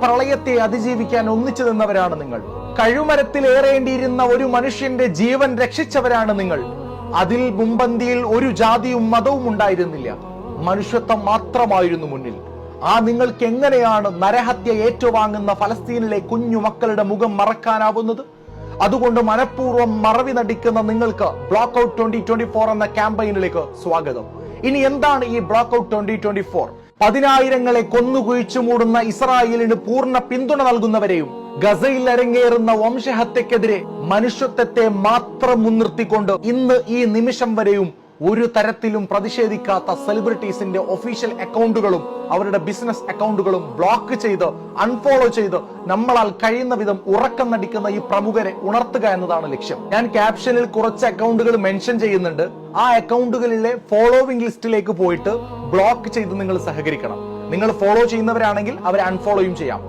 പ്രളയത്തെ അതിജീവിക്കാൻ ഒന്നിച്ചു നിന്നവരാണ് നിങ്ങൾ. കഴുമരത്തിൽ ഏറേണ്ടിയിരുന്ന ഒരു മനുഷ്യന്റെ ജീവൻ രക്ഷിച്ചവരാണ് നിങ്ങൾ. അതിൽ മുമ്പന്തിയിൽ ഒരു ജാതിയും മതവും ഉണ്ടായിരുന്നില്ല. മനുഷ്യത്വം മാത്രമായിരുന്നു മുന്നിൽ. ആ നിങ്ങൾക്ക് എങ്ങനെയാണ് നരഹത്യ ഏറ്റുവാങ്ങുന്ന ഫലസ്തീനിലെ കുഞ്ഞു മക്കളുടെ മുഖം മറക്കാനാവുന്നത്? അതുകൊണ്ട് മനഃപൂർവ്വം മറവി നടിക്കുന്ന നിങ്ങൾക്ക് ബ്ലോക്ക് ഔട്ട് 2024 എന്ന ക്യാമ്പയിനിലേക്ക് സ്വാഗതം. ഇനി എന്താണ് ഈ ബ്ലോക്ക് ഔട്ട് 2024? 10,000ങ്ങളെ കൊന്നുകുഴിച്ചു മൂടുന്ന ഇസ്രായേലിന് പൂർണ്ണ പിന്തുണ നൽകുന്നവരെയും ഗസയിൽ അരങ്ങേറുന്ന വംശഹത്യക്കെതിരെ മനുഷ്യത്വത്തെ മാത്രം മുൻനിർത്തിക്കൊണ്ട് ഇന്ന് ഈ നിമിഷം വരെയും ഒരു തരത്തിലും പ്രതിഷേധിക്കാത്ത സെലിബ്രിറ്റീസിന്റെ ഒഫീഷ്യൽ അക്കൗണ്ടുകളും അവരുടെ ബിസിനസ് അക്കൗണ്ടുകളും ബ്ലോക്ക് ചെയ്ത് അൺഫോളോ ചെയ്ത് നമ്മളാൽ കഴിയുന്ന വിധം ഉറക്കം നടിക്കുന്ന ഈ പ്രമുഖരെ ഉണർത്തുക എന്നതാണ് ലക്ഷ്യം. ഞാൻ ക്യാപ്ഷനിൽ കുറച്ച് അക്കൗണ്ടുകൾ മെൻഷൻ ചെയ്യുന്നുണ്ട്. ആ അക്കൗണ്ടുകളിലെ ഫോളോവിംഗ് ലിസ്റ്റിലേക്ക് പോയിട്ട് ബ്ലോക്ക് ചെയ്ത് നിങ്ങൾ സഹകരിക്കണം. നിങ്ങൾ ഫോളോ ചെയ്യുന്നവരാണെങ്കിൽ അവരെ അൺഫോളോയും ചെയ്യാം.